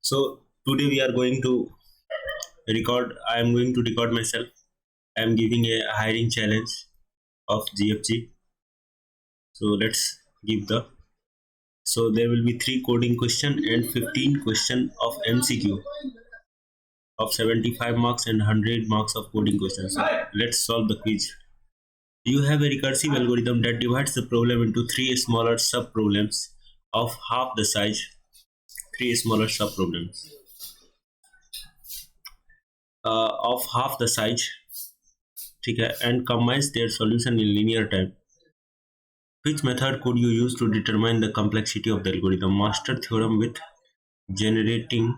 So today we are going to record. I am going to record myself. I am giving a hiring challenge of GFG. So let's give the. So there will be three coding question and 15 question of MCQ of 75 marks and 100 marks of coding questions. So let's solve the quiz. You have a recursive algorithm that divides the problem into three smaller sub problems of half the size. Three smaller sub problems of half the size, ठीक है, and combines their solution in linear time. Which method could you use to determine the complexity of the algorithm? Master theorem with generating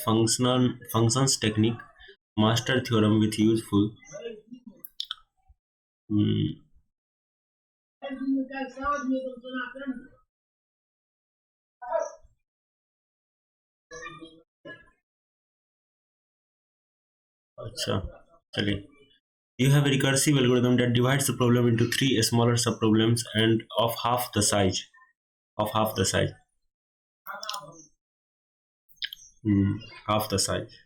functions technique, master theorem with useful hmm, अच्छा चलिए. You have a recursive algorithm that divides the problem into three smaller subproblems and of half the size. Of half the size. Half the size.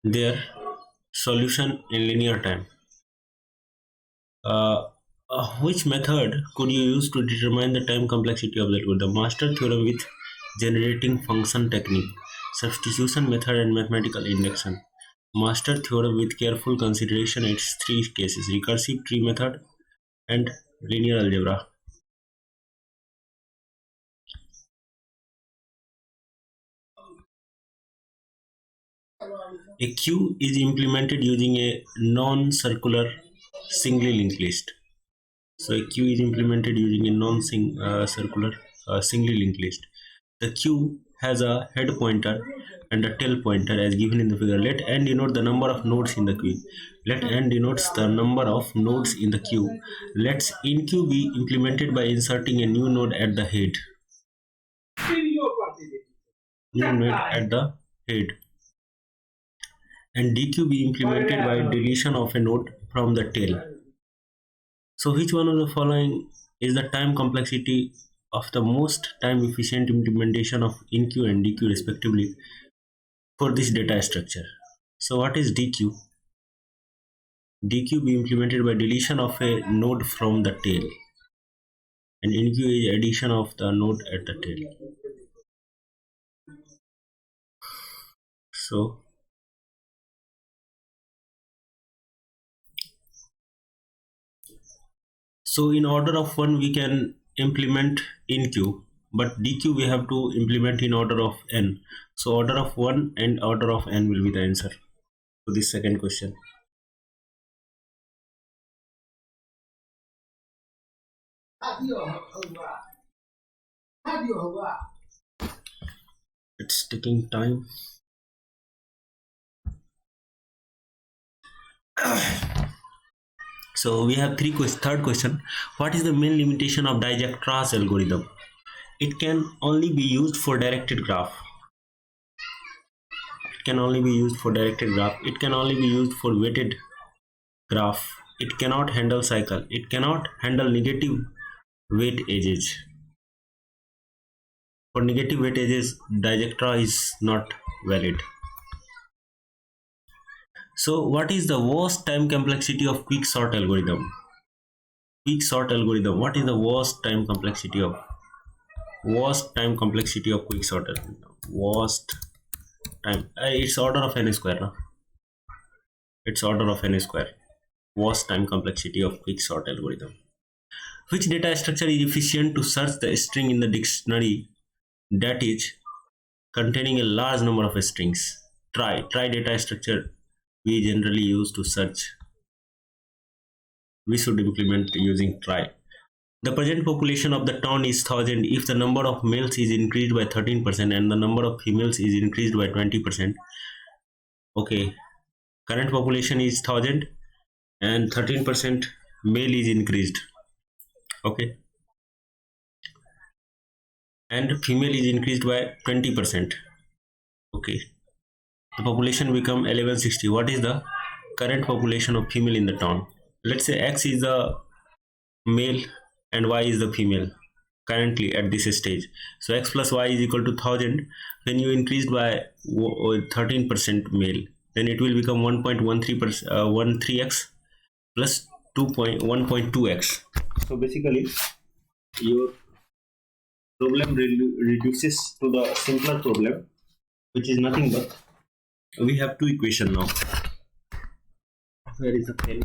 Their solution in linear time. Which method could you use to determine the time complexity of the algorithm? Master theorem with generating function technique, substitution method and mathematical induction. Master theorem with careful consideration its three cases: recursive tree method and linear algebra. A queue is implemented using a non-circular singly linked list. So a queue is implemented using a non-circular singly linked list. The queue has a head pointer and a tail pointer as given in the figure. Let n denote the number of nodes in the queue. Let n denotes the number of nodes in the queue. Let inQ be implemented by inserting a new node at the head. New node at the head. And DQ be implemented by deletion of a node from the tail. So which one of the following is the time complexity of the most time efficient implementation of InQ and DQ respectively for this data structure? So what is DQ? DQ be implemented by deletion of a node from the tail, and InQ is addition of the node at the tail. So in order of 1 we can implement InQ, but DQ we have to implement in order of n. So order of 1 and order of n will be the answer to this second question. It's taking time. So we have third question. What is the main limitation of Dijkstra's algorithm? It can only be used for directed graph. It can only be used for directed graph. It can only be used for weighted graph. It cannot handle cycle. It cannot handle negative weight edges. For negative weight edges, Dijkstra is not valid. So what is the worst time complexity of quicksort algorithm? Quicksort algorithm. What is the worst time complexity of quicksort algorithm? Worst time. It's order of n square. No? It's order of n square. Worst time complexity of quicksort algorithm. Which data structure is efficient to search the string in the dictionary that is containing a large number of strings? Try data structure we generally use to search. We should implement using try. The present population of the town is 1000 if the number of males is increased by 13% and the number of females is increased by 20%. Okay, current population is 1000 and 13% male is increased. Okay, and female is increased by 20%. Okay, the population become 1160. What is the current population of female in the town? Let's say X is the male and Y is the female. currently at this stage. So x plus y is equal to 1000. When you increased by 13% male, then it will become 1.13x plus 1.2x. So basically your problem reduces to the simpler problem, which is nothing but we have two equation now. Where is the pen?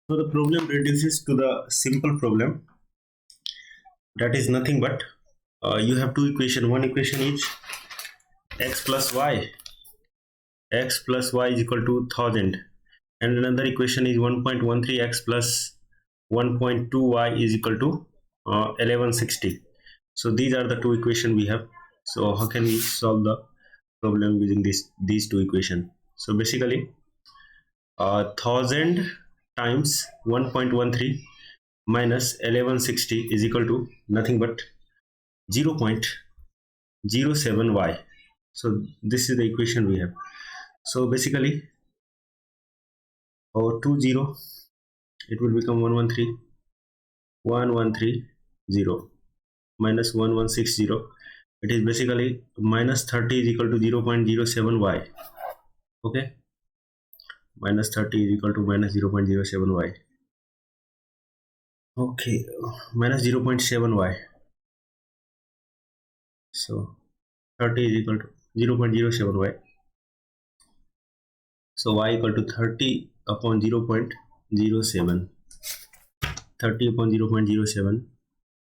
So the problem reduces to the simple problem, that is nothing but you have two equation. One equation is x plus y is equal to 1000, and another equation is 1.13x plus 1.2y is equal to 1160. So these are the two equation we have. So how can we solve the problem using these two equation? So basically 1000 times 1.13 minus 1160 is equal to nothing but 0.07y. So this is the equation we have. So basically our 20, it will become 1130 minus 1160. It is basically minus 30 is equal to 0.07y. Okay, minus 30 is equal to minus 0.07y. Okay, minus 0.7y. So 30 is equal to 0.07y. So y equal to 30 upon 0.07. 30 upon 0.07.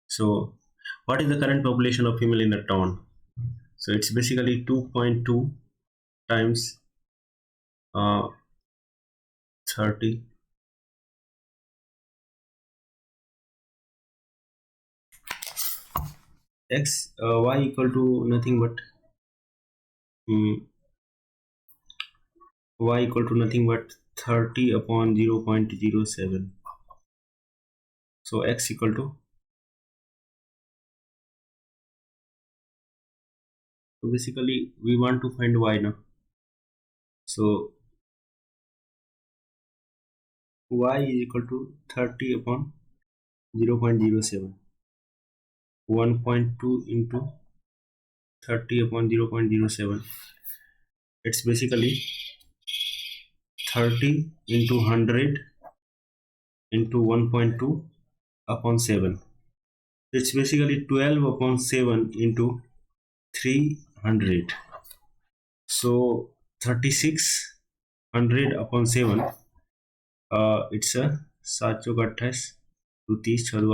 So what is the current population of female in the town? So it's basically 2.2 times 30 x y equal to nothing but y equal to nothing but 30 upon 0.07. So x equal to, so basically we want to find y now. So y is equal to 30 upon 0.07. 1.2 into 30 upon 0.07. It's basically 30 into 100 into 1.2 upon 7. It's basically 12 upon 7 into 300. So 3600 upon 7. It's a 7 Chowk 28 2 30 6 2 8 7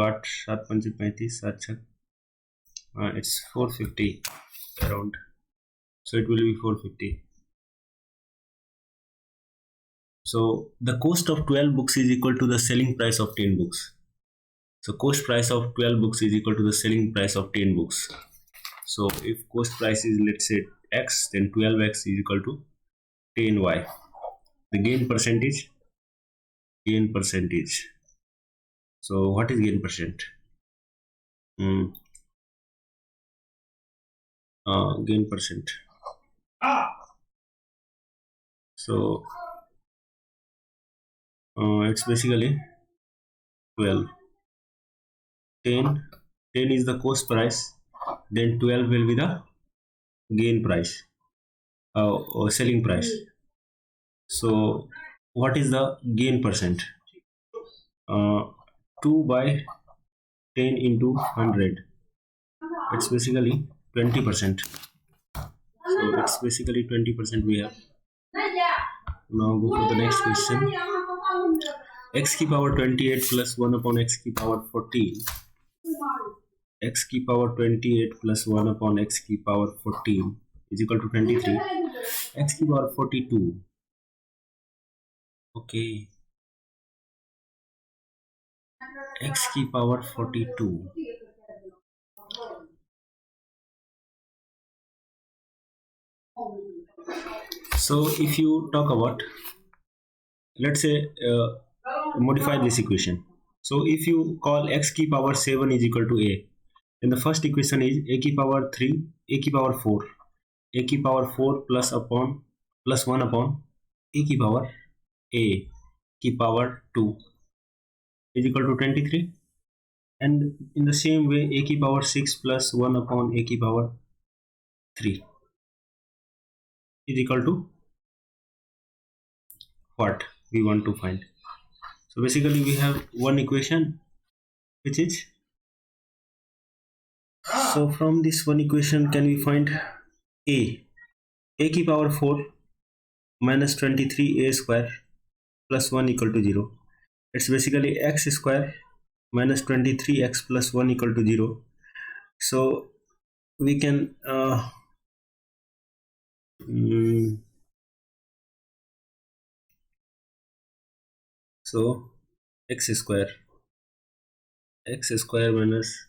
5 35 7 6. It's 450 around. So it will be 450. So the cost of 12 books is equal to the selling price of 10 books. So cost price of 12 books is equal to the selling price of 10 books. So if cost price is, let's say, x, then 12x is equal to 10y. The gain percentage. So what is gain percent? Gain percent. So it's basically 12. 10 is the cost price, then 12 will be the gain price or selling price. So what is the gain percent? 2 by 10 into 100, it's basically 20%. So it's basically 20% we have. Now go for the next question. X की power 28 plus 1 upon x की power 14 x key power 28 plus 1 upon x key power 14 is equal to 23. X key power 42. Okay. X key power 42. So if you talk about, let's say, modify this equation. So if you call x key power 7 is equal to a, then the first equation is a key power 3, a key power 4, a key power 4 plus 1 upon a key power a key power 2 is equal to 23. And in the same way, a key power 6 plus 1 upon a key power 3 is equal to what we want to find. So basically we have one equation, which is, so from this one equation can we find a key power 4 minus 23 a square plus 1 equal to 0. It's basically x square minus 23x plus 1 equal to 0. So we can mm, so x square minus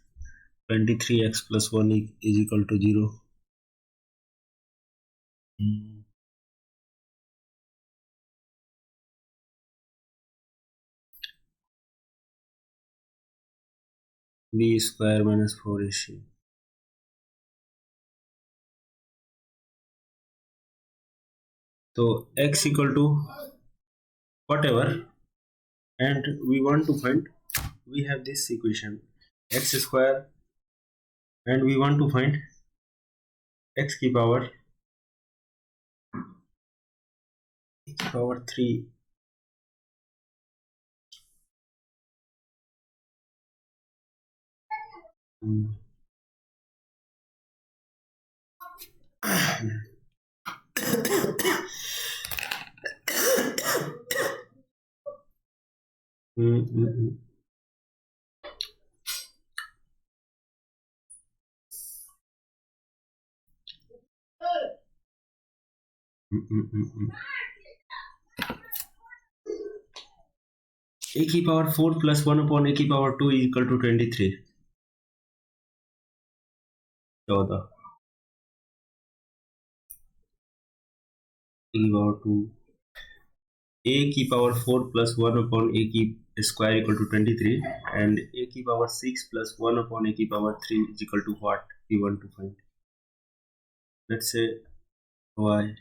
23x plus 1 is equal to 0. Mm, b square minus 4ac. So x equal to whatever, and we want to find, we have this equation x square, and we want to find x key power 3. Mm. Mm, mm, mm. Mm, mm, mm, mm. A key power 4 plus 1 upon a key power 2 is equal to 23. 14 a key power 2, a key power 4 plus 1 upon a key square equal to 23, and a key power 6 plus 1 upon a key power 3 is equal to what we want to find. Let's say y.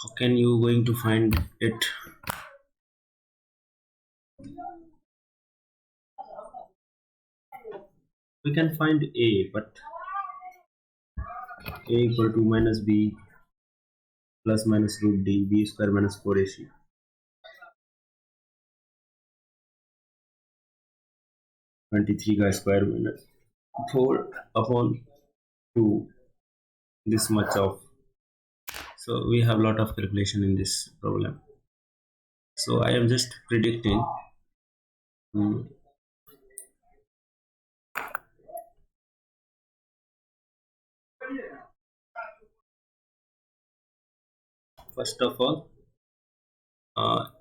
How can you going to find it? We can find a, but a equal to minus b plus minus root d, b square minus 4ac. 23 का square minus 4 upon 2, this much of. So we have a lot of calculation in this problem. So I am just predicting. mm, First of all,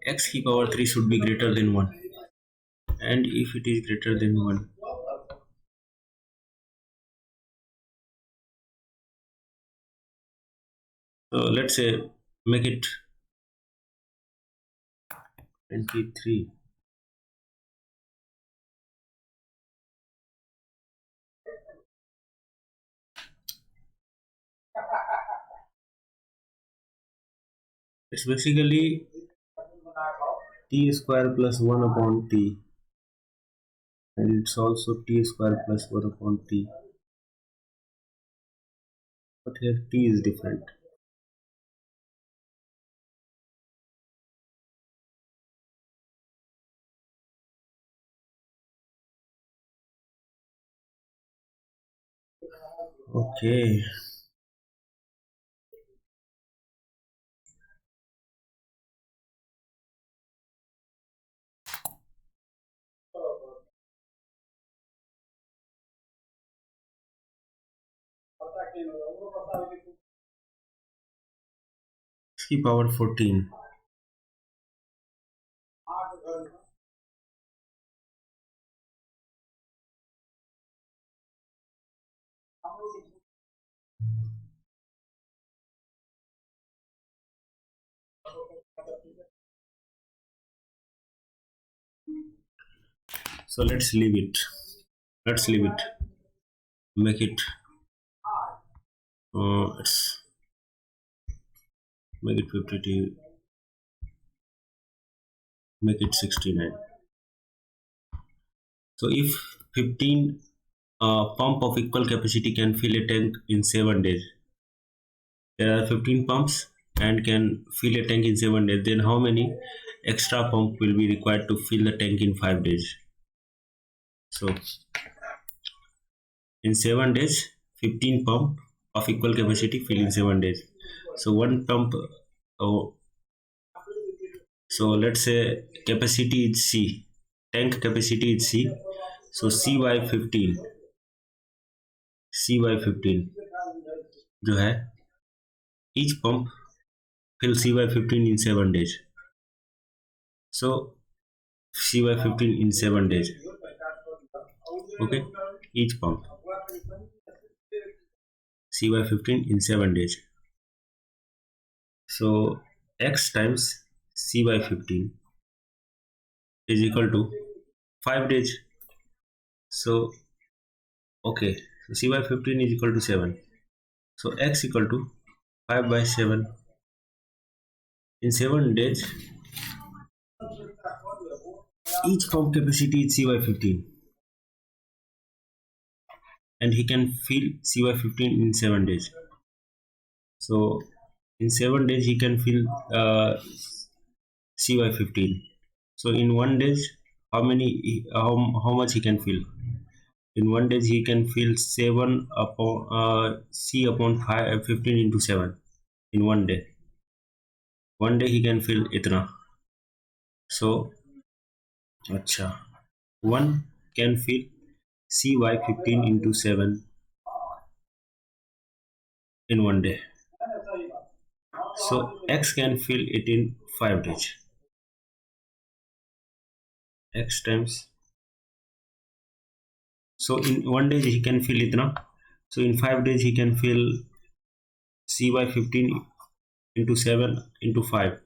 x key power 3 should be greater than 1, and if it is greater than 1, so let's say make it 23. It's basically t square plus 1 upon t, and it's also t square plus 1 upon t, but here t is different. Okay. 3 power 14. So let's leave it. Let's leave it. Make it. Let's make it 52. Make it 69. So if 15 pump of equal capacity can fill a tank in 7 days, there are 15 pumps and can fill a tank in 7 days, then how many extra pump will be required to fill the tank in 5 days? So in 7 days, 15 pump of equal capacity fill in 7 days. So one pump, oh, so let's say capacity is C, tank capacity is C. So C by 15 जो है each pump fill C by 15 in 7 days. So C by 15 in 7 days. Okay, each pump C by 15 in 7 days. So X times C by 15 is equal to 5 days. So okay, so C by 15 is equal to 7. So X equal to 5 by 7. In 7 days, each pump capacity is C by 15. And he can fill C by 15 in 7 days. So in 7 days, he can fill C by 15. So in 1 day, how much he can fill? In 1 day, he can fill 7 upon C upon 15 into 7 in 1 day. 1 day he can fill itna. So, acha, 1 can fill C by 15 into 7 in 1 day. So X can fill it in 5 days. X times. So in 1 day he can fill itna. So in 5 days he can fill C by 15 into 7 into 5.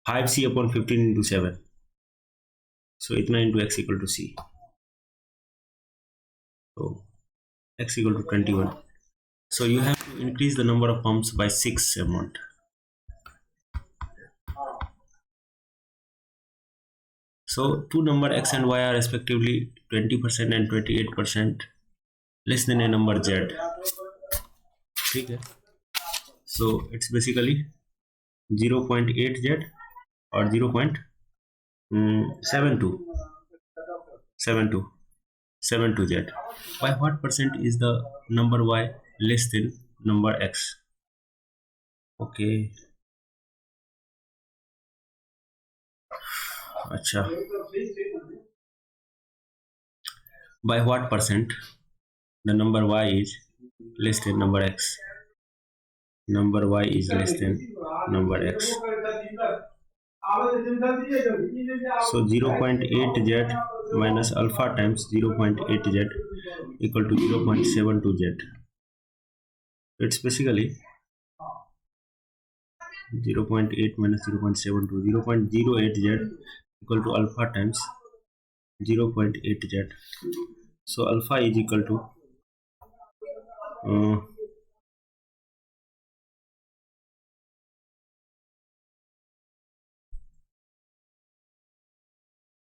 5C upon 15 into 7. So itna into X equal to C. So X equal to 21. So you have to increase the number of pumps by 6 amount. So two number X and Y are respectively 20% and 28% less than a number Z. Okay. So it's basically 0.8 Z or 0.72 Z. By what percent is the number Y less than number X? Okay. Acha. By what percent the number Y is less than number X? Number Y is less than number X. So 0.8 Z minus alpha times 0.8 Z equal to 0.72 Z. It's basically 0.8 minus 0.72, 0.08 Z equal to alpha times 0.8 Z. So alpha is equal to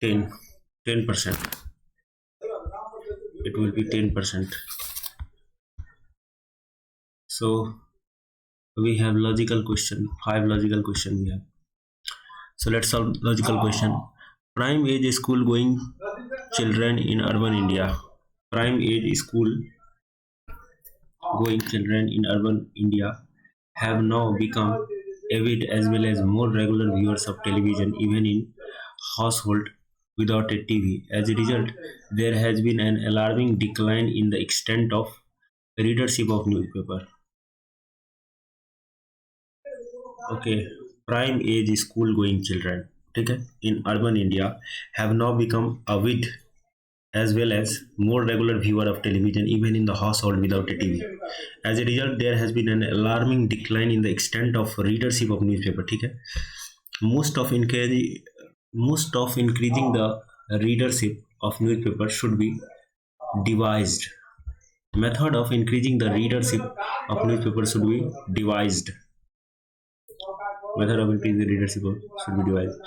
10%. It will be 10%. So we have logical question, 5 logical question we have. So let's solve logical question. Prime age school going children in urban India. Prime age school going children in urban India have now become avid as well as more regular viewers of television even in household without a TV. As a result, there has been an alarming decline in the extent of readership of newspaper. Okay. Prime age school going children, ठीक है, in urban India have now become avid as well as more regular viewer of television even in the household without a TV. As a result, there has been an alarming decline in the extent of readership of newspaper. ठीक है. Most of most of increasing the readership of newspaper should be devised. Method of increasing the readership of newspaper should be devised. Method of increasing the readership should be devised.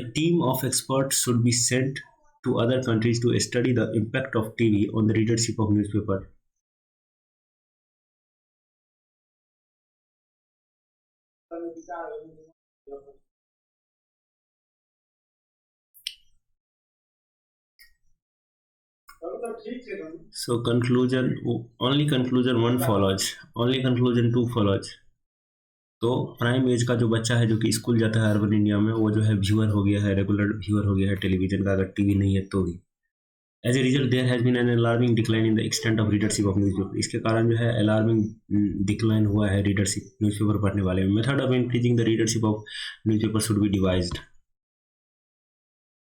A team of experts should be sent to other countries to study the impact of TV on the readership of newspaper. So conclusion, only conclusion one follows, only conclusion two follows. तो prime age का जो बच्चा है जो कि school जाता है urban India में, वो जो है व्यूअर हो गया है, रेगुलर व्यूअर हो गया है टेलीविजन का, अगर टीवी नहीं है तो भी. As a result there has been an alarming decline in the extent of readership of newspaper. इसके कारण जो है अलार्मिंग डिक्लाइन हुआ है रीडरशिप, न्यूज़पेपर पढ़ने वाले में. Method of increasing the readership of newspaper should be devised.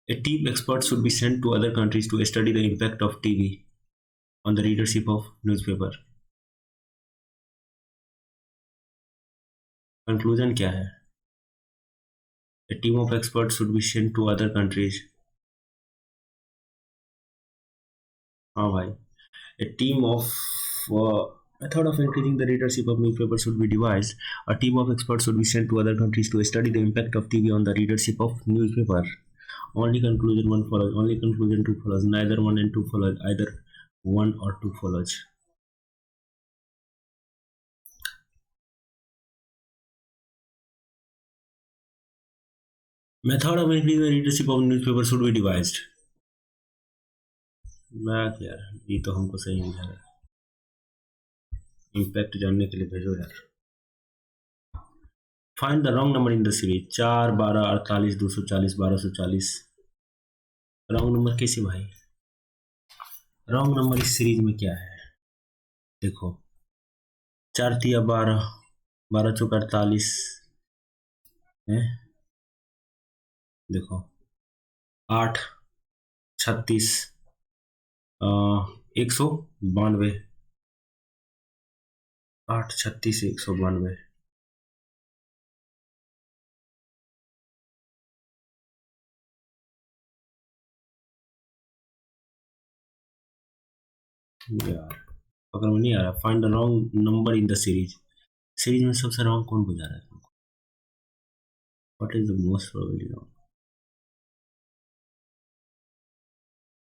A team expert should be sent to other countries to study the impact of TV on the readership of newspaper. Conclusion क्या है? A team of experts should be sent to other countries. हाँ भाई. A team of method of increasing the readership of newspaper should be devised. A team of experts should be sent to other countries to study the impact of TV on the readership of newspaper. Only conclusion one follows. Only conclusion two follows. Neither one and two follows. Either one or two follows. Method of increasing the readership of newspaper should be devised. मैं यार, ये तो हमको सही नहीं लगा. Impact जानने के लिए भेजो यार. Find the wrong number in the series. 4, 12, 48, 240, 1240. Wrong number कैसे भाई? रॉन्ग नंबर इस सीरीज में क्या है? देखो, 4 तिया 12, 12 चौक 48 है. देखो 8, 36, 192. 8, 36, 192. यार पकड़ में नहीं आ रहा. Find the wrong number in the series. Series में सबसे रॉन्ग कौन बुझा रहा है तुमको? What is the most probably wrong?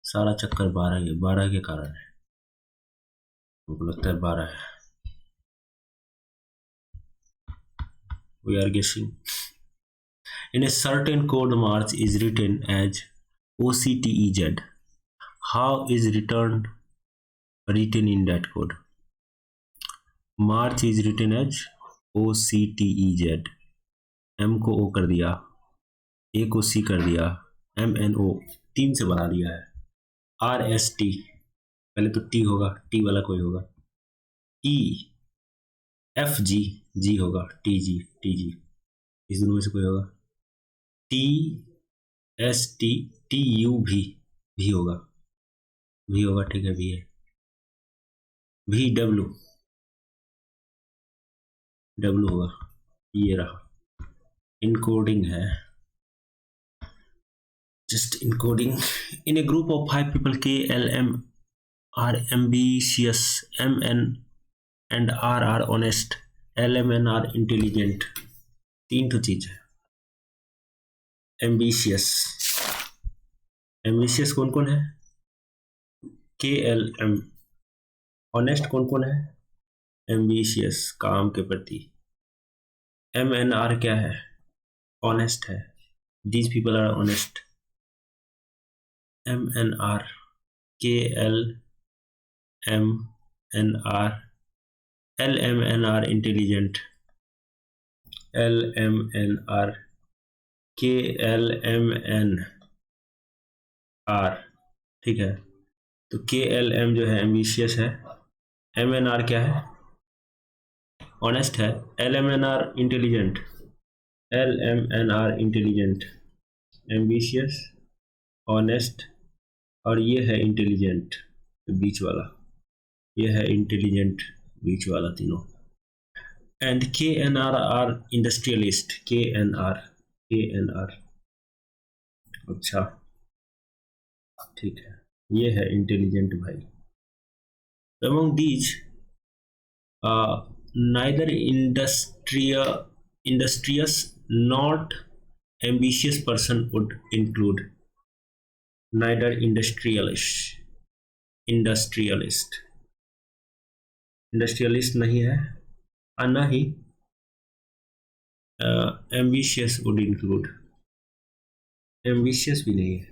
सारा चक्कर 12 के, 12 के कारण है. मुझको लगता है 12 है. वी आर गेसिंग. In a certain code, March is written as OCTEZ. How is written in that code? March is written as OCTEZ. M को O कर दिया, A को C कर दिया, MNO 3 से बना दिया है. RST पहले तो T होगा, T वाला कोई होगा. EFG, G होगा, TG, इस दोनों में से कोई होगा. TST, TU भी होगा, ठीक है, भी है. VW होगा. ये रहा. इनकोडिंग है, just encoding. In a group of 5 people, K, L, M are ambitious, M, N and R are honest, L, M, N are intelligent. 3 तो चीज है. ambitious कौन कौन है? K, L, M. honest कौन कौन है? ambitious काम के प्रति. M, N, R क्या है? honest है. these people are honest. M, N, R. K, L, M, N, R. L, M, N, R intelligent. L, M, N, R. K, L, M, N, R. ठीक है. तो K, L, M जो है ambitious है, MNR क्या है? Honest है. LMNR intelligent. LMNR intelligent, ambitious, honest, और ये है इंटेलिजेंट बीच वाला. ये है इंटेलिजेंट बीच वाला तीनों. And KNR are industrialist. KNR. अच्छा, ठीक है, ये है इंटेलिजेंट भाई. Among these neither industrious not ambitious person would include. Neither industrialist नहीं है, और न ही ambitious would include. ambitious भी नहीं है.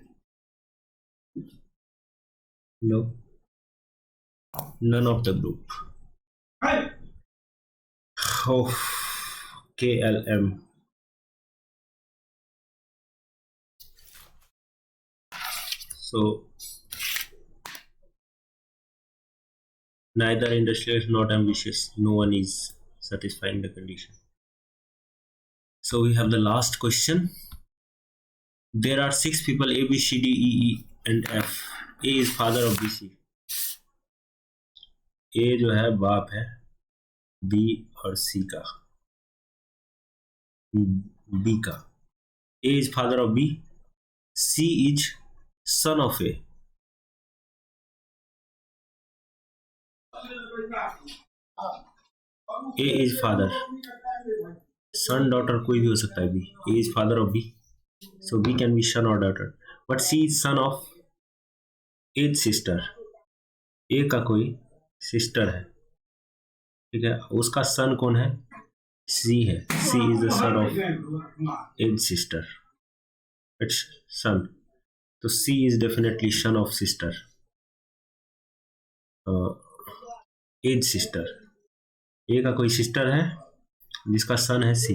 No, none of the group. Oh, KLM. So neither industrious not ambitious. No one is satisfying the condition. So we have the last question. There are 6 people: A, B, C, D, E, and F. A is father of B, C. A जो है बाप है B और C का. B का. A is father of B. C is son of A. A is father. Son daughter कोई भी हो सकता है B. A is father of B. So B can be son or daughter. But C is son of eighth sister. A का कोई sister है, ठीक है, उसका सन कौन है? C है. C is the son of eighth sister. It's son. तो C is definitely son of sister. eighth sister. A का कोई सिस्टर है जिसका सन है C.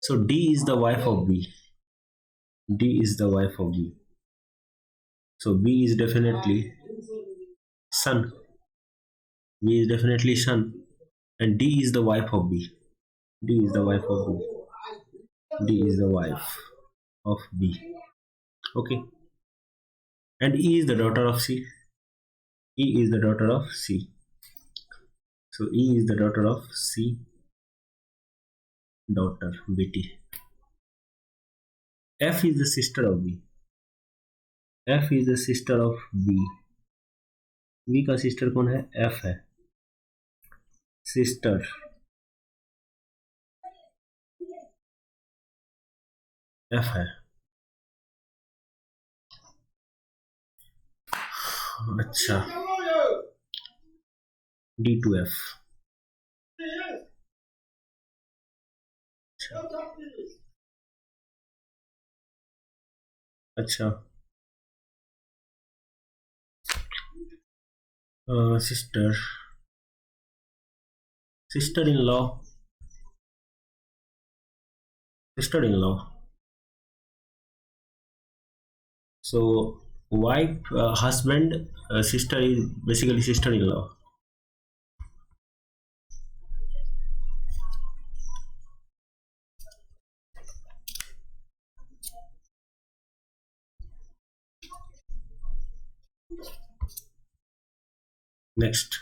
So D is the wife of B. D is the wife of B. So B is definitely son. B is definitely son, and D is the wife of B. D is the wife of B. D is the wife of B. Okay. And E is the daughter of C. E is the daughter of C. So E is the daughter of C. Daughter, बेटी. F is the sister of B. F is the sister of B. B का sister कौन है? F है. Sister F है. अच्छा, D to F. अच्छा, sister in law. So wife, husband, sister is basically sister in law. Next.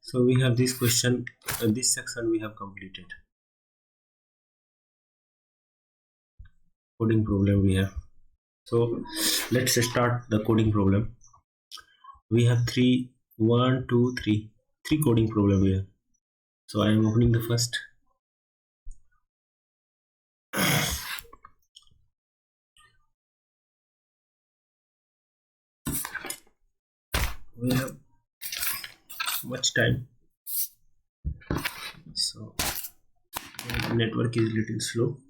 So we have this question, this section we have completed. Coding problem we have. So let's start the coding problem. We have three coding problem here. So I am opening the first. We have much time, so network is little slow.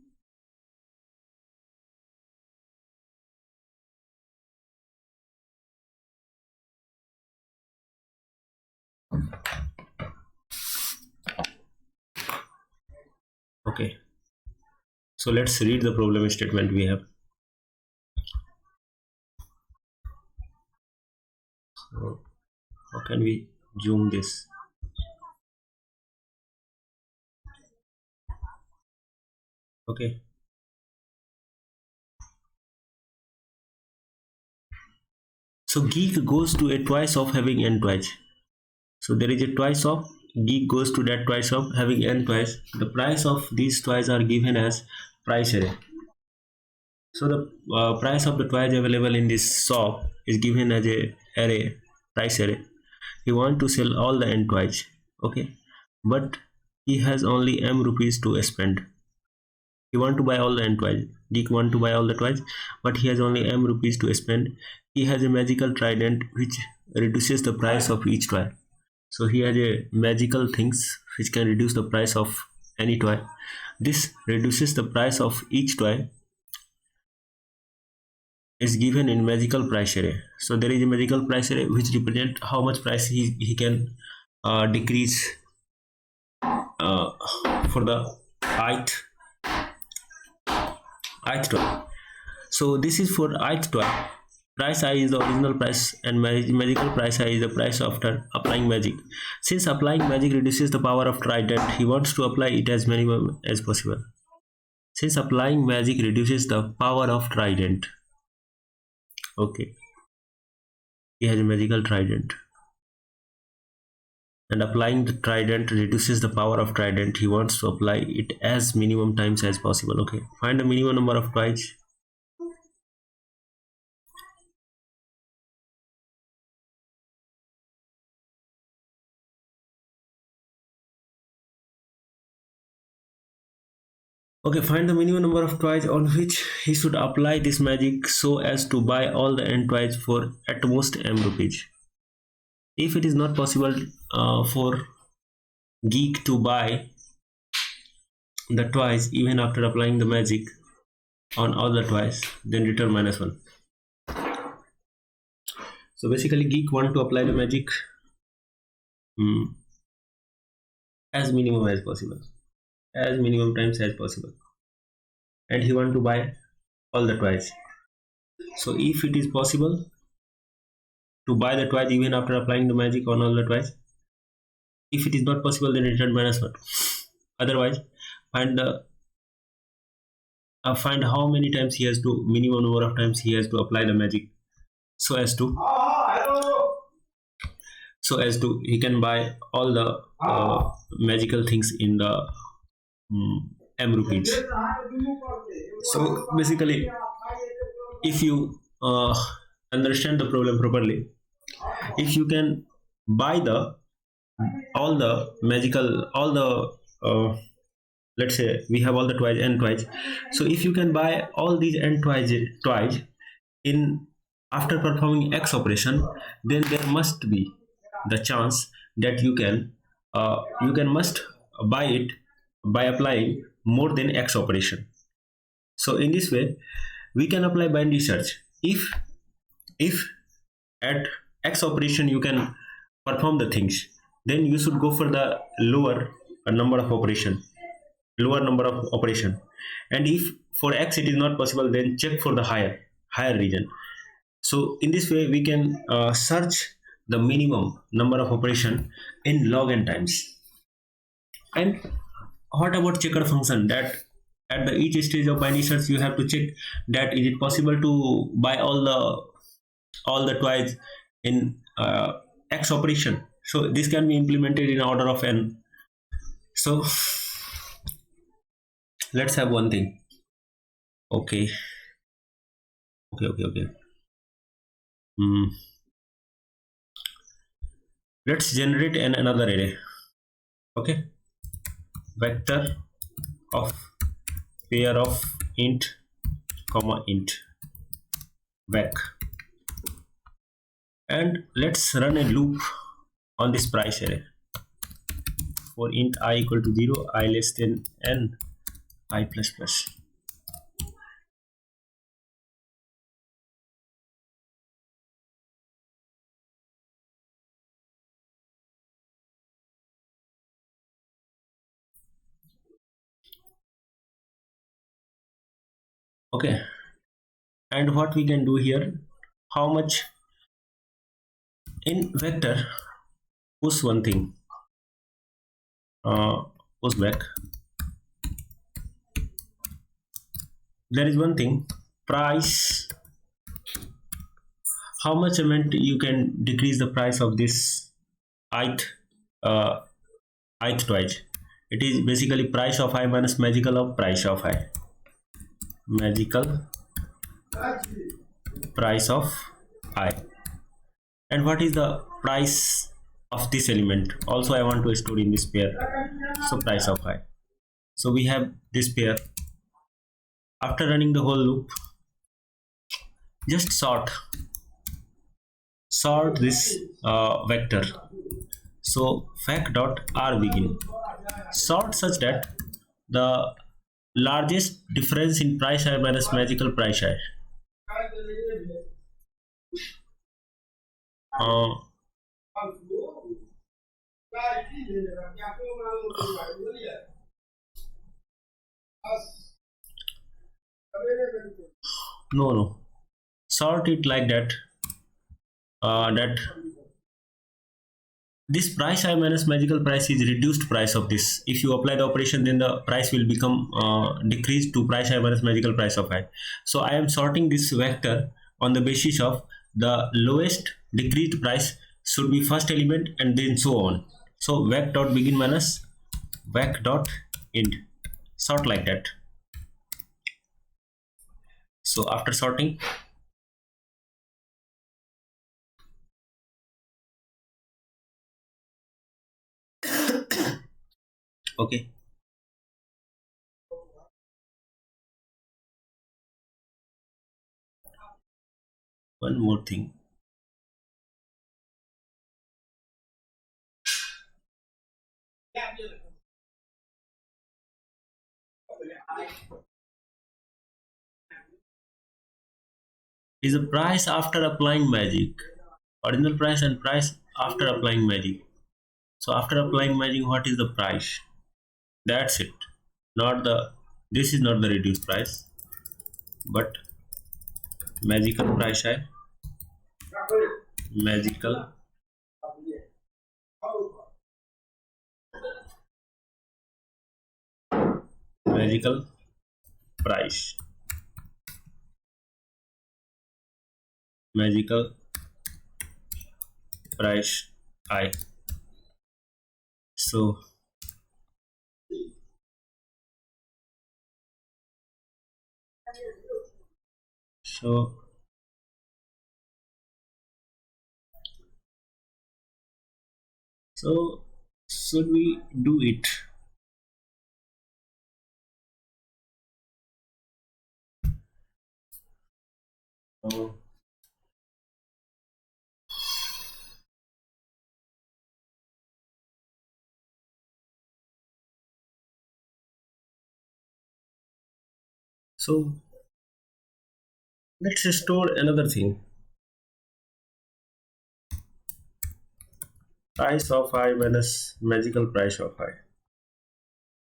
Okay, So let's read the problem statement we have. So how can we zoom this? Okay. So geek goes to a twice of having n twice. So there is a twice of, geek goes to that twice of having n twice. The price of these twice are given as price array. So the price of the twice available in this shop is given as a array, price array. He want to sell all the n twice. Okay, but he has only m rupees to spend. He want to buy all the n twice. Geek want to buy all the twice, but he has only m rupees to spend. He has a magical trident which reduces the price of each toy. So he has a magical things which can reduce the price of any toy. This reduces the price of each toy is given in magical price array. So there is a magical price array which represent how much price he can decrease uh, for the ith ith toy. So this is for ith toy. Price I is the original price and magical price I is the price after applying magic. Since applying magic reduces the power of trident, he wants to apply it as minimum as possible. Since applying magic reduces the power of trident, okay, he has a magical trident. And applying the trident reduces the power of trident. He wants to apply it as minimum times as possible. Okay, find the minimum number of twice. Okay, find the minimum number of twice on which he should apply this magic so as to buy all the n twice for at most m rupees. If it is not possible for geek to buy the twice even after applying the magic on all the twice, then return -1. So basically geek want to apply the magic mm, as minimum as possible, as minimum times as possible, and he want to buy all the twice. So if it is possible to buy the twice even after applying the magic on all the twice, if it is not possible then return -1. Otherwise find the find how many times he has to, minimum number of times he has to apply the magic so as to, he can buy all the magical things in the m rupees. So basically if you understand the problem properly, if you can buy the all the magical, all the let's say we have all the twice n twice. So if you can buy all these n twice in after performing x operation, then there must be the chance that you can must buy it by applying more than x operation. So in this way we can apply binary search. If at x operation you can perform the things, then you should go for the lower number of operation, lower number of operation. And if for x it is not possible, then check for the higher region. So in this way we can search the minimum number of operation in log n times. And what about checker function, that at the each stage of binary search you have to check that is it possible to buy all the twice in x operation. So this can be implemented in order of n. So let's have one thing. Okay, okay. Hmm. Let's generate another array. Okay, vector of pair of int comma int vec, and let's run a loop on this price array for int I equal to 0, I less than n, I plus plus. Okay, and what we can do here, how much in vector, push one thing, push back. There is one thing, price. How much amount you can decrease the price of this ith, uh, ith twice. It is basically price of I minus magical of price of I. Magical price of I. And what is the price of this element? Also, I want to store in this pair. So price of I. So we have this pair. After running the whole loop, just sort this vector. So fact dot r begin, sort such that the largest difference in price I minus magical price I. Uh, no, sort it like that. That this price I minus magical price is reduced price of this. If you apply the operation, then the price will become decreased to price I minus magical price of I. So I am sorting this vector on the basis of the lowest decreased price should be first element and then so on. So vec dot begin minus vec dot end, sort like that. So after sorting, okay, one more thing. Is the price after applying magic, original price and price after applying magic. So after applying magic, what is the price? That's it. Not the, this is not the reduced price, but magical price I, magical magical price, magical price I. So so so should we do it? Uh, so let's store another thing. Price of I minus magical price of I.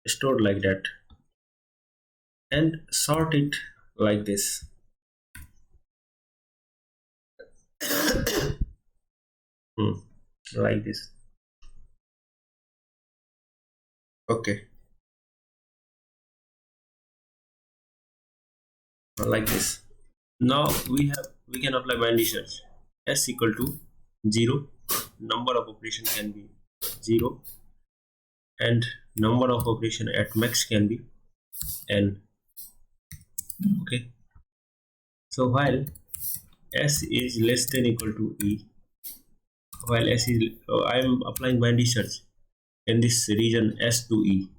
Stored like that. And sort it like this. Hmm, like this. Okay, like this. Now we can apply binary search. S equal to 0. Number of operation can be 0, and number of operation at max can be n. Okay. So while s is less than equal to e, while s is I am applying binary search in this region s to e.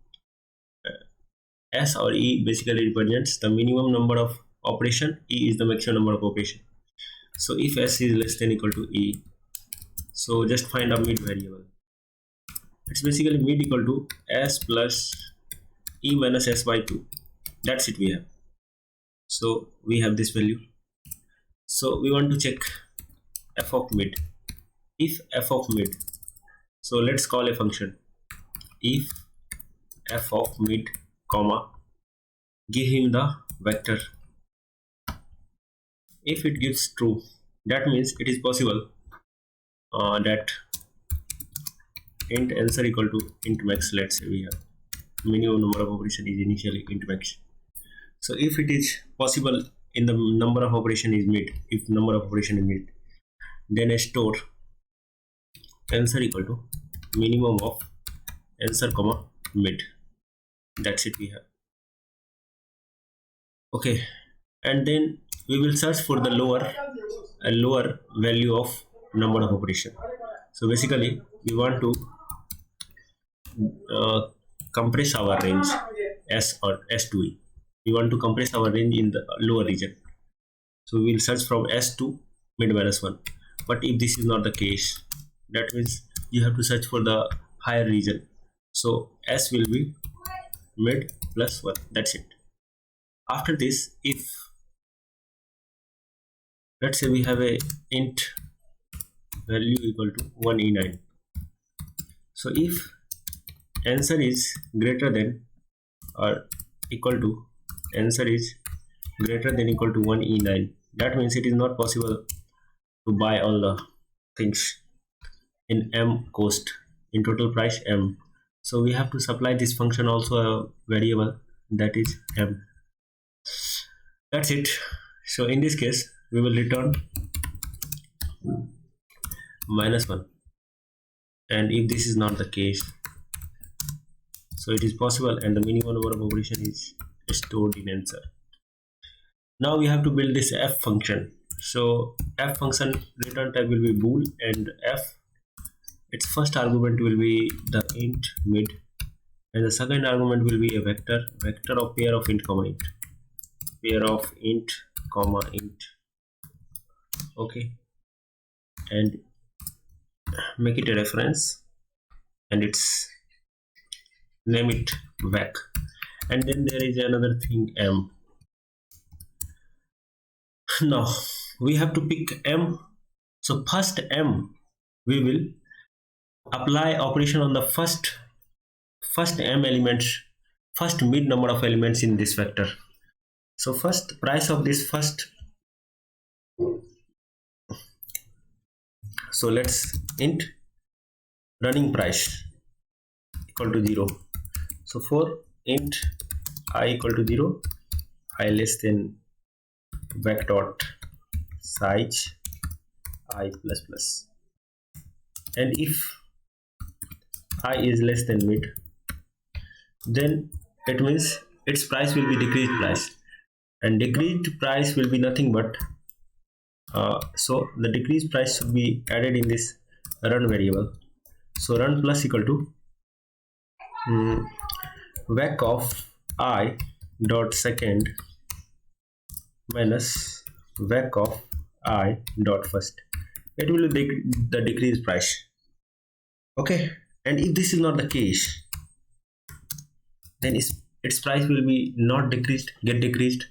S or E basically represents the minimum number of operation, E is the maximum number of operation. So if S is less than equal to E, so just find a mid variable. It's basically mid equal to S plus E minus S by 2. That's it we have. So we have this value. So we want to check f of mid. If f of mid, so let's call a function. If f of mid, comma, give him the vector if it gives true, that means it is possible that int answer equal to int max. Let's say we have minimum number of operation is initially int max. So if it is possible in the number of operation is mid, if number of operation is mid, then a store answer equal to minimum of answer comma mid. That's it we have. Okay, and then we will search for the lower value of number of operation. So basically we want to compress our range S or S2E. We want to compress our range in the lower region. So we will search from S to mid minus 1. But if this is not the case, that means you have to search for the higher region. So S will be mid plus 1. That's it. After this, if let's say we have a int value equal to 1e9. So if answer is greater than or equal to answer is greater than equal to 1e9, that means it is not possible to buy all the things in m cost, in total price m. So we have to supply this function also a variable that is m. That's it. So in this case we will return -1, and if this is not the case, so it is possible and the minimum number of operation is stored in answer. Now we have to build this f function. So f function return type will be bool, and f, its first argument will be the int mid, and the second argument will be a vector of pair of int comma int, pair of int comma int. Okay, and make it a reference, and it's name it vec, and then there is another thing m. Now we have to pick m. So first m, we will apply operation on the first m elements, first mid number of elements in this vector. So first price of this first, so let's int running price equal to 0. So for int I equal to 0, I less than vec dot size I plus plus, and if I is less than mid, then it means its price will be decreased price, and decreased price will be nothing but so the decreased price should be added in this run variable. So run plus equal to vec of I dot second minus vec of I dot first. It will be the decreased price. Okay, and if this is not the case, then its price will be not decreased, get decreased.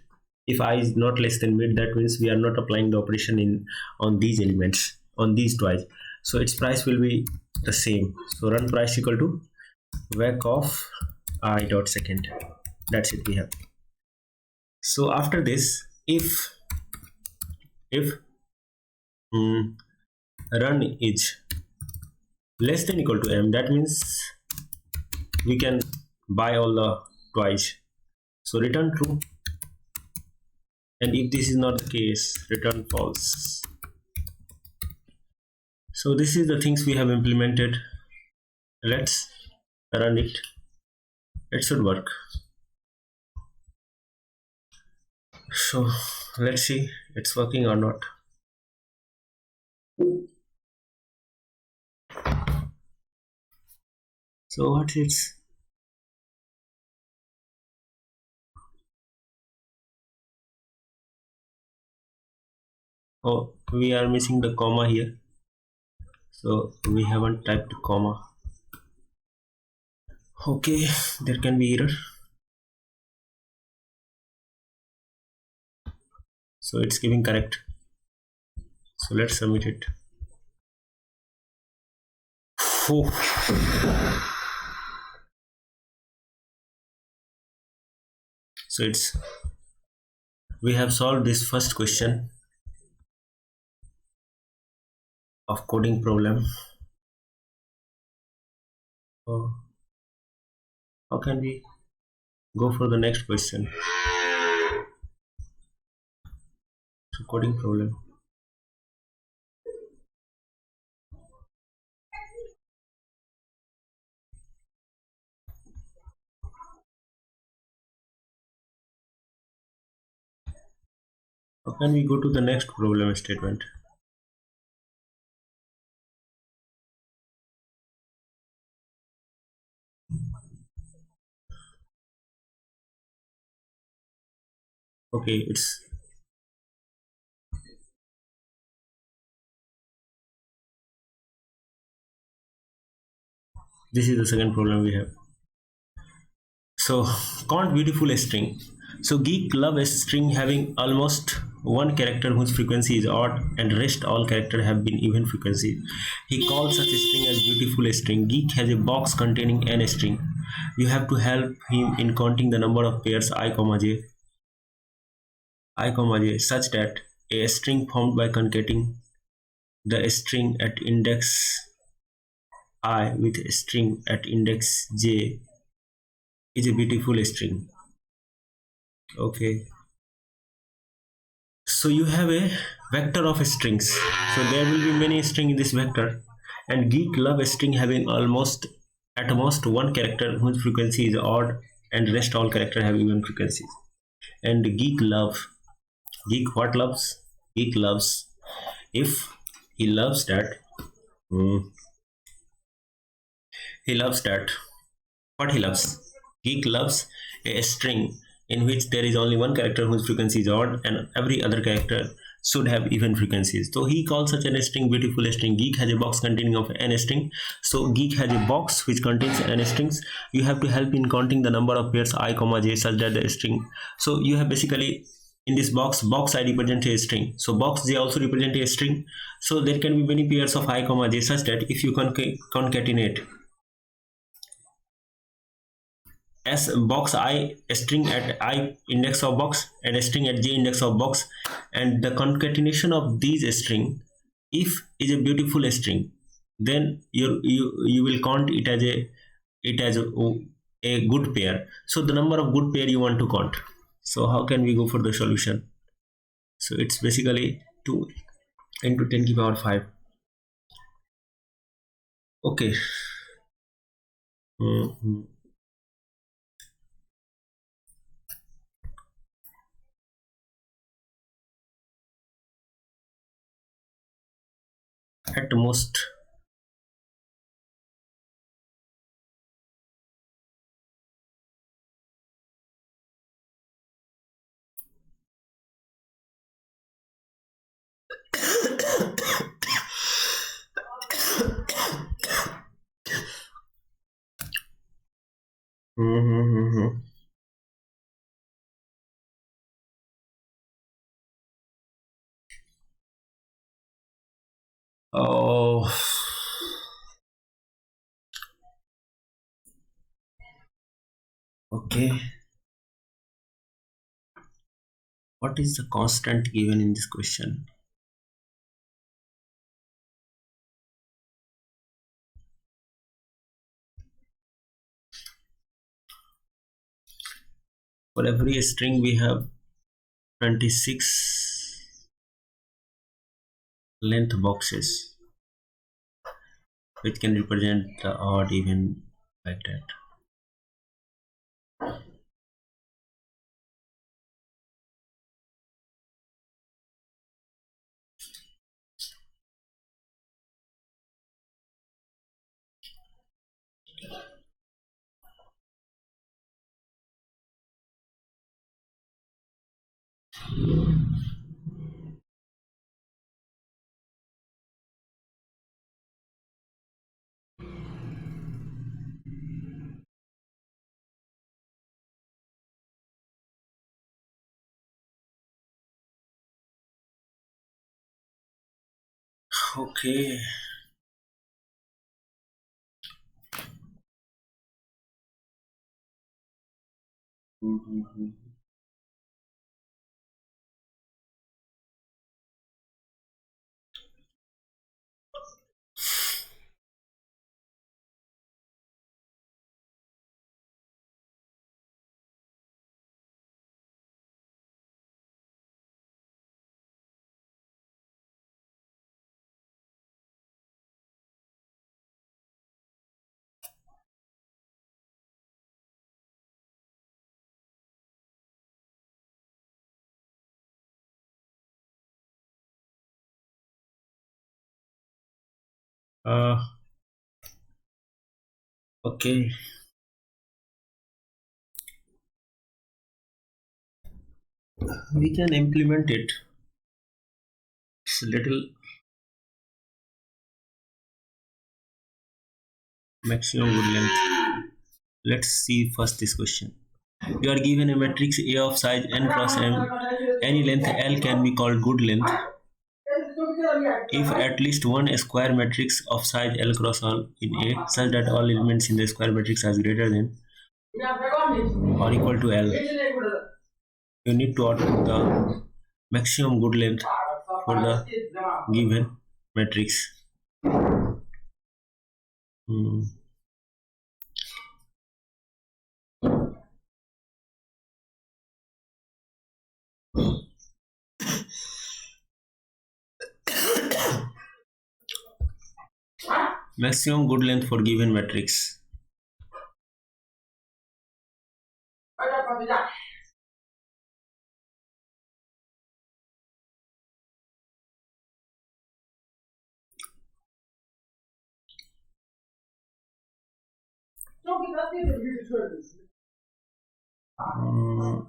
If I is not less than mid, that means we are not applying the operation on these elements, on these twice. So its price will be the same. So run price equal to vec of I dot second. That's it we have. So after this, if run is less than equal to m, that means we can buy all the twice. So return true, and if this is not the case, return false. So this is the things we have implemented. Let's run it. It should work. So let's see it's working or not. So what is, oh, we are missing the comma here, so we haven't typed comma. Okay, there can be error. So it's giving correct. So let's submit it. So we have solved this first question of coding problem. So how can we go for the next question? So coding problem. How can we go to the next problem statement? Okay, it's this is the second problem we have. So count beautiful string. So geek love a string having almost one character whose frequency is odd and rest all character have been even frequency. He calls such a string as beautiful string. Geek has a box containing n string. You have to help him in counting the number of pairs i, j such that a string formed by concatenating the string at index I with a string at index j is a beautiful string. Okay. So you have a vector of strings. So there will be many strings in this vector. And geek love a string having almost at most one character whose frequency is odd and rest all character have even frequencies. And geek what loves? Geek loves if he loves that mm, he loves that what he loves. Geek loves a string in which there is only one character whose frequency is odd and every other character should have even frequencies. So he calls such an string beautiful string. Geek has a box containing of n string. So geek has a box which contains n strings. You have to help in counting the number of pairs I, j such that the string. So you have basically in this box I represent a string. So box j also represent a string. So there can be many pairs of I, j such that if you concatenate as box I a string at I index of box and a string at j index of box, and the concatenation of these string if is a beautiful string, then you will count it as a good pair. So the number of good pair you want to count. So how can we go for the solution? So it's basically 2 into 10 to the power 5. Okay. Mhm. At most. Mhm. Oh, okay. What is the constant given in this question? For every string we have 26 length boxes which can represent the odd even like that. Okay. Mhm. uh, okay, we can implement it. It's a little maximum good length. Let's see first this question. You are given a matrix A of size n cross m. Any length L can be called good length if at least one square matrix of size L cross L in A such that all elements in the square matrix are greater than or equal to L. You need to obtain the maximum good length for the given matrix. Hmm. Maximum good length for given matrix. Hmm.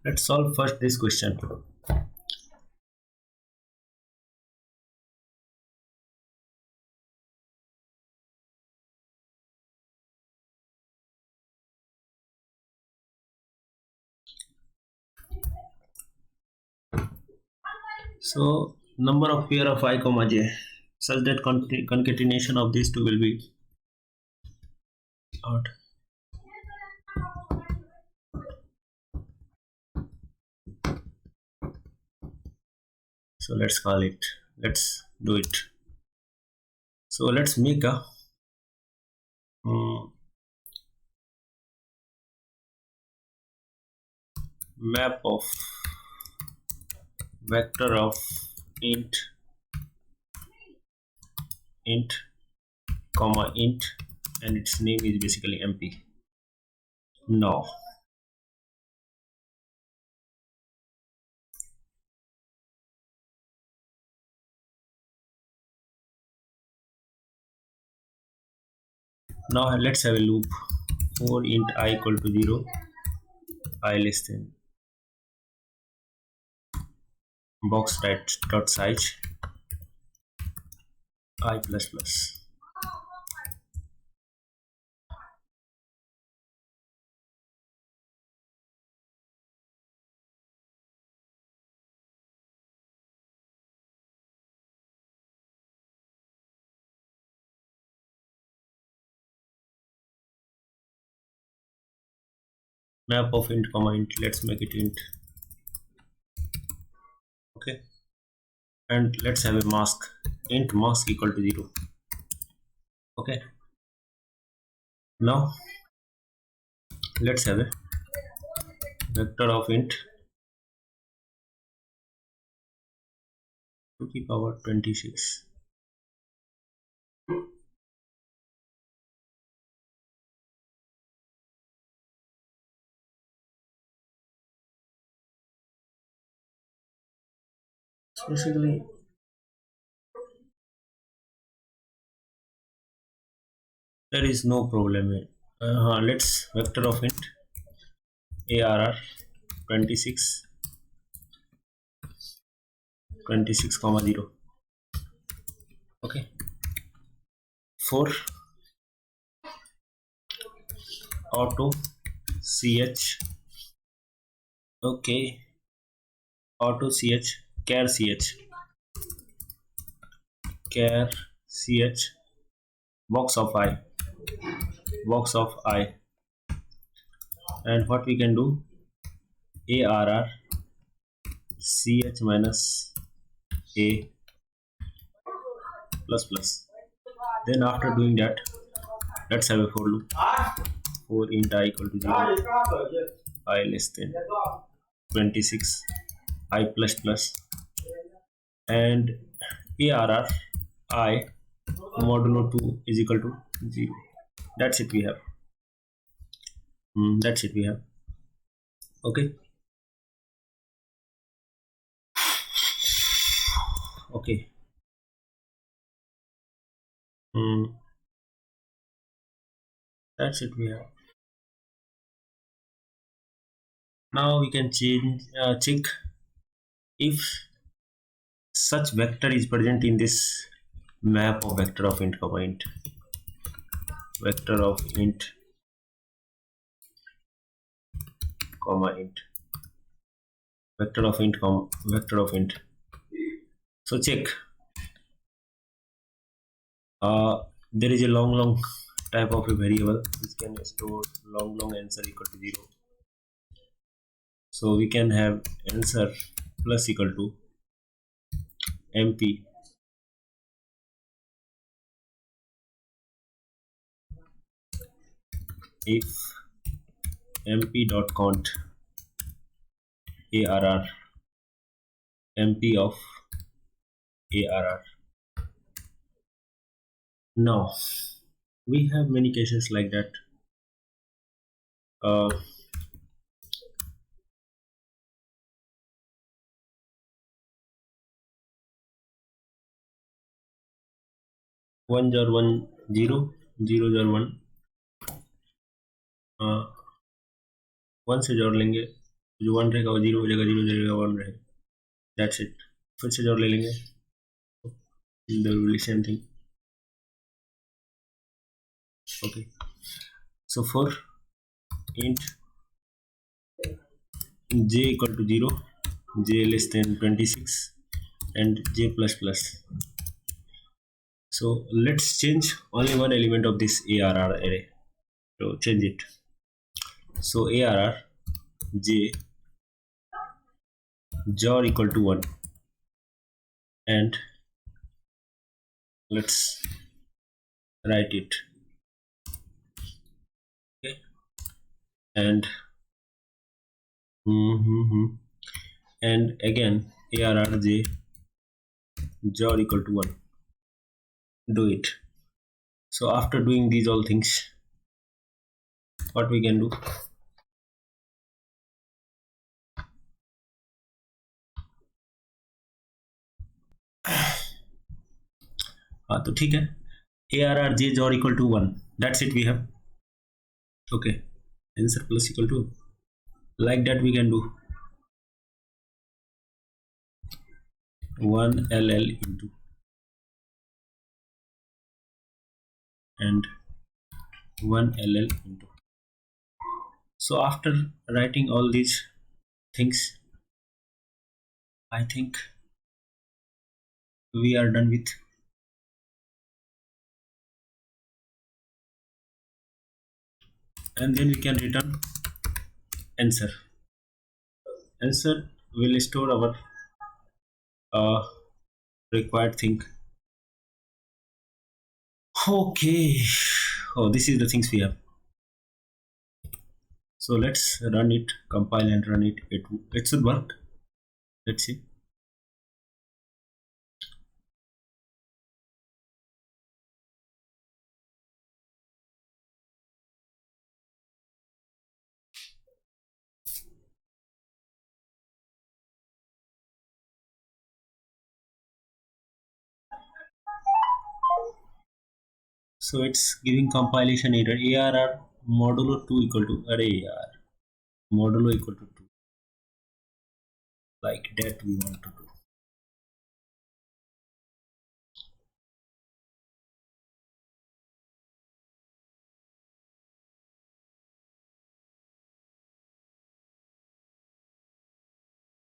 Let's solve first this question. So number of pair of I comma j such that concatenation of these two will be odd. So let's call it. Let's do it. So let's make a um, map of vector of int int comma int and its name is basically mp. Now let's have a loop for int I equal to 0, I less than box dot size I plus plus. Map of int comma int, let's make it int. Okay, and let's have a mask int mask equal to 0. Okay, now let's have a vector of int to the power 26. Basically there is no problem here. Let's vector of int arr 26 26 comma 0. Okay, for auto ch. Okay, auto ch char ch box of I box of I, and what we can do, arr ch minus a plus plus. Then after doing that, let's have a for loop. For int I equal to 0, I less than 26, I plus plus, and arr I modulo 2 is equal to 0. That's it we have. That's it we have. Okay. Okay. That's it we have. Now we can change check if such vector is present in this map of vector of int comma int, vector of int comma int, vector of int comma vector of int. So check. There is a long type of a variable which can store long answer equal to 0. So we can have answer plus equal to mp if mp dot count arr mp of arr. Now we have many cases like that. One jar one zero, zero jar one, one से जोड़ लेंगे, जो one रहेगा वो zero हो जाएगा, zero रहेगा one रहेगा. That's it. फिर से जोड़ ले लेंगे. There will be same thing. Okay. So for int j equal to 0, j less than 26, and j plus plus. So let's change only one element of this arr array. So change it. So arr j jar equal to 1, and let's write it. Okay. And and again arr j jar equal to 1. Do it. So after doing these all things, what we can do, तो ठीक है, arr j jar equal to 1. That's it we have. Okay, answer plus equal to, like that we can do 1 ll into and 1 ll into. So after writing all these things, I think we are done with. And then we can return answer. Answer will store our required thing. Okay. Oh, this is the things we have. So let's run it, compile and run it. It should work. Let's see. So it's giving compilation error. arr modulo 2 equal to array yaar, modulo equal to 2. Like that we want to do.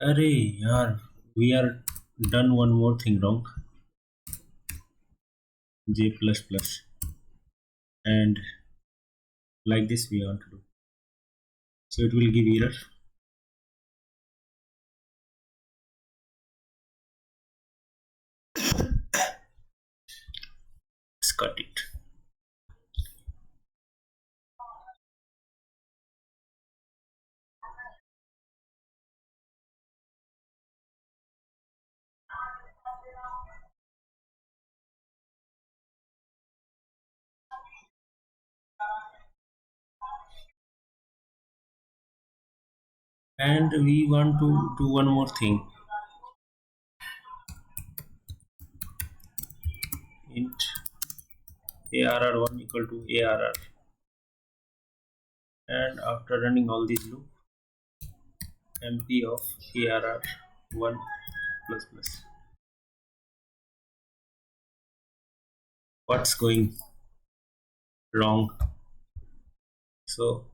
Array yaar, we are done one more thing wrong. J plus plus and like this we want to do. So it will give error. Let's cut it. And we want to do one more thing. Int arr1 equal to arr, and after running all these loop, mp of arr1 plus plus. What's going wrong? So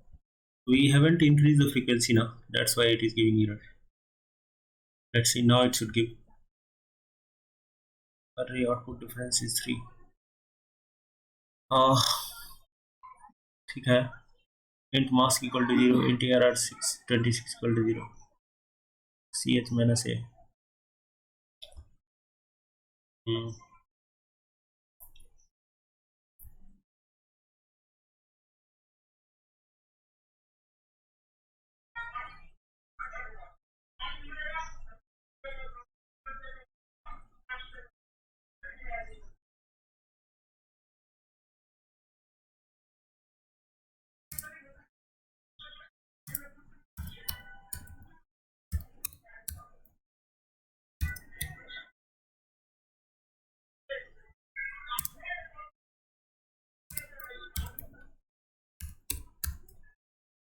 we haven't increased the frequency now, that's why it is giving error. Let's see, now it should give array output difference is 3. ठीक है. Int mask equal to 0, int arr6 26 equal to 0, ch minus a.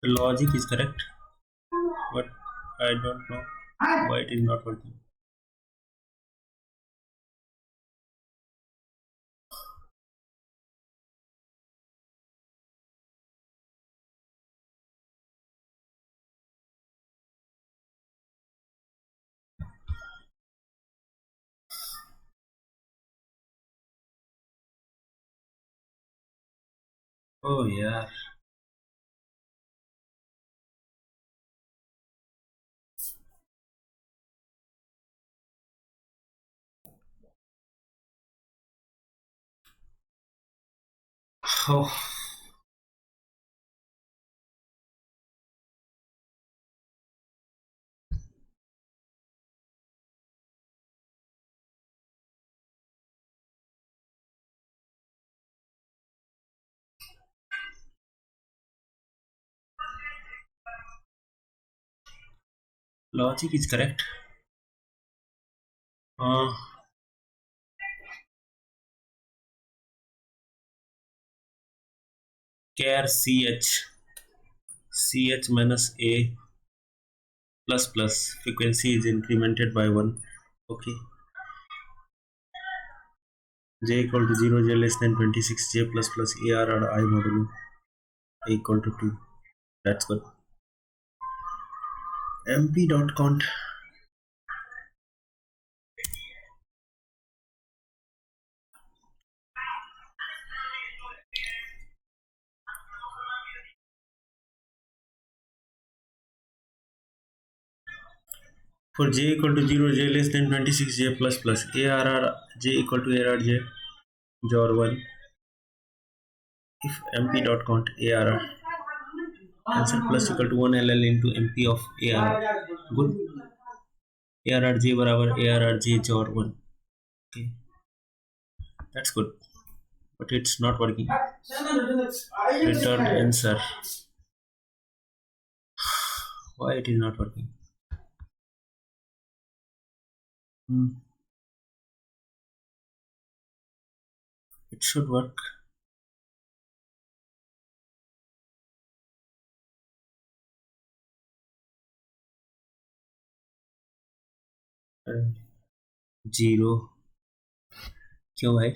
The logic is correct, but I don't know why it is not working. Oh yeah. Oh. Logic is correct. Char ch minus a plus plus, frequency is incremented by 1. Okay. J equal to 0, j less than 26, j plus plus arr I modulo a equal to 2. That's good. mp.cont for j equal to 0, j less than 26, j plus plus arr j equal to arr j jor 1. If mp.cont arr answer plus equal to 1 ll into mp of arr. Good. arr j बराबर arr j jor 1. Okay, that's good, but it's not working. Return answer. Why it is not working? It should work. Zero क्यों भाई?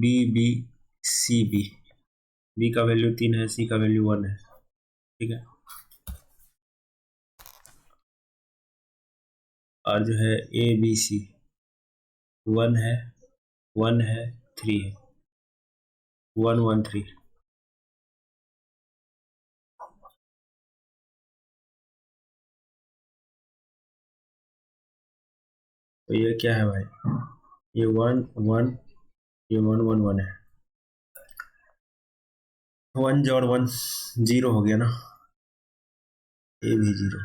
B B C B, B का value 3 है, सी का value 1 है. ठीक है. और जो है ए बी सी 1 है, 3 है. 113. तो ये क्या है भाई? ये 1 1, ये 1 1 1 है। 1 जोड़ 1 0 हो गया ना, ये भी 0।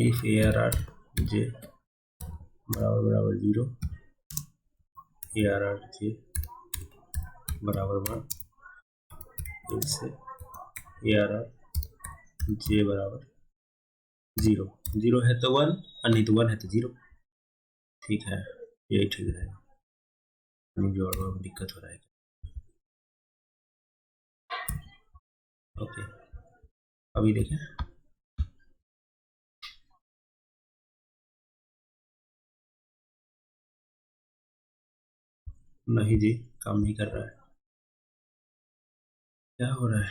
इफ ARR J बराबर बराबर 0, ARR J बराबर 1, फिर से ARR J बराबर 0। 0 है तो 1 और नहीं तो 1 है तो 0। ठीक है, यही ठीक रहेगा। जोड़ में दिक्कत हो रहा है। ओके, अभी देखें। नहीं जी, काम नहीं कर रहा है। क्या हो रहा है?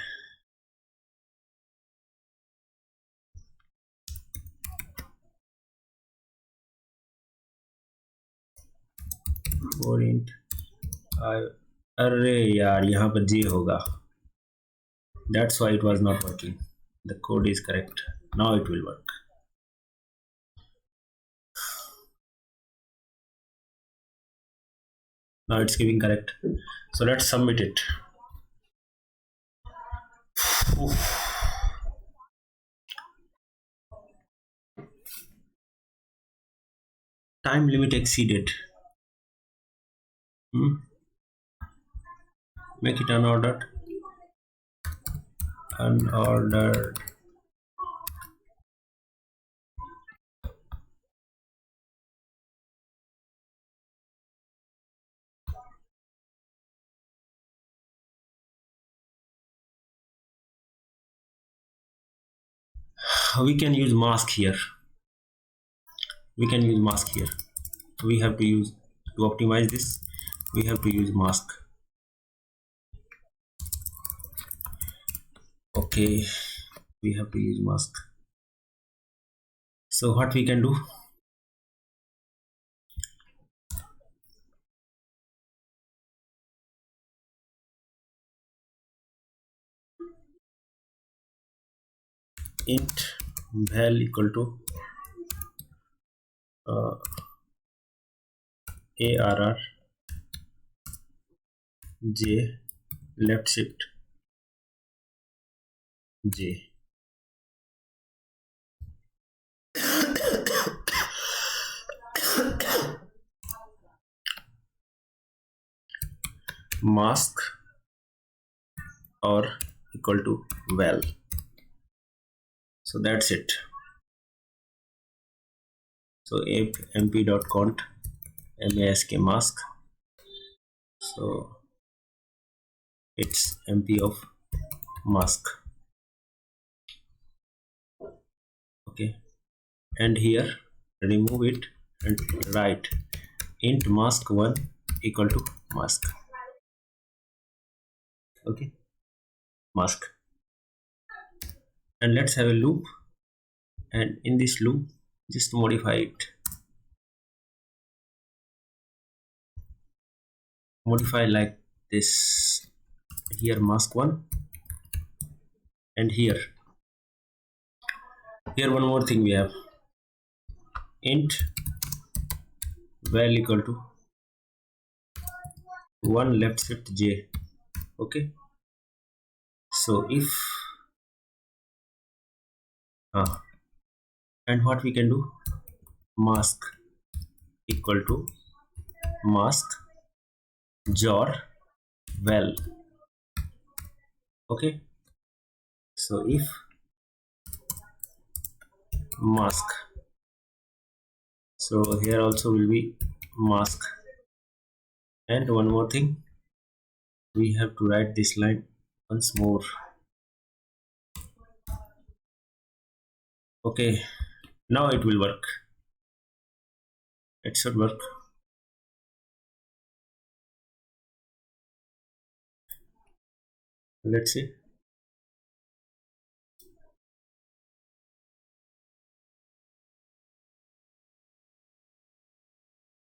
इंट आई, अरे यार यहाँ पर जी होगा। That's why it was not working. The code is correct. Now it will work. Now it's giving correct. So let's submit it. Oof. Time limit exceeded. Make it unordered. Unordered. We can use mask here. We can use mask here. We have to use, to optimize this, we have to use mask. Okay, we have to use mask. So what we can do? Int val equal to ARR J left shift J. Mask or equal to val. So that's it. So if mp.cont mask mask, so it's mp of mask. Okay, and here remove it and write int mask1 equal to mask. Okay, mask, and let's have a loop, and in this loop just modify it. Modify like this. Here mask1, and here one more thing we have, int val equal to 1 left shift j. Okay, so if and what we can do, mask equal to mask jar val. Okay, so if mask, so here also will be mask. And one more thing, we have to write this line once more. Okay, now it will work. It should work. Let's see.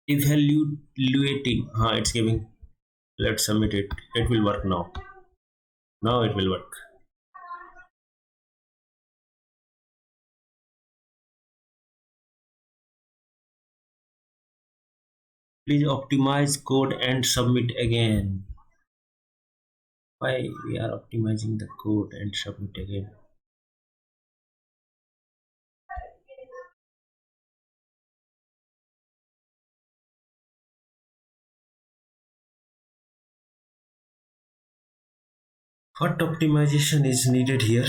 Evaluating. It's giving. Let's submit it. It will work now. Now it will work. Please optimize code and submit again. Why we are optimizing the code and submit again? What optimization is needed here?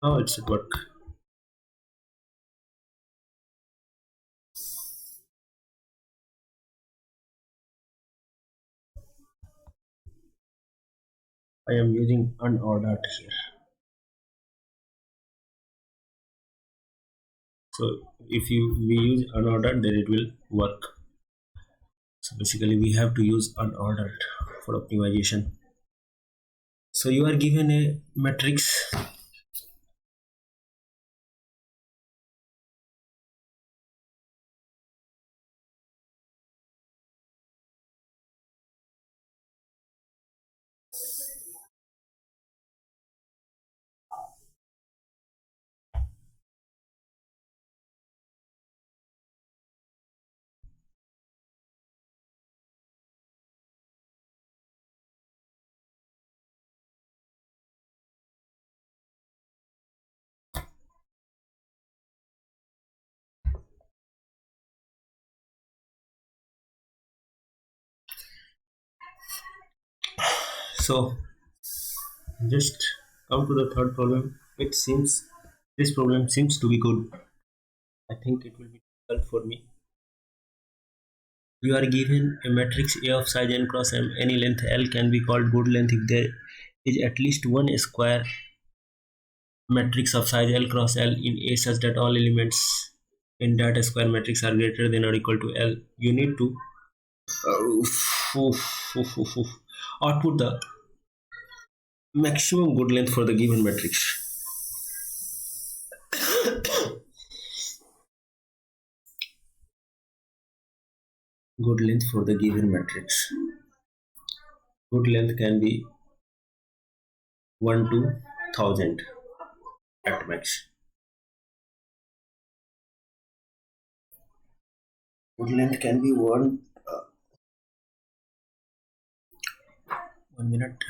How it should work? I am using unordered here. So if we use unordered, then it will work. So basically, we have to use unordered for optimization. So you are given a matrix. So just come to the third problem. It seems this problem seems to be good. I think it will be difficult for me. You are given a matrix A of size n cross m. Any length L can be called good length if there is at least one square matrix of size L cross L in A such that all elements in that square matrix are greater than or equal to L. You need to output the maximum good length for the given matrix. Good length for the given matrix. Good length can be 1 to 1000 at max. Good length can be 1 minute.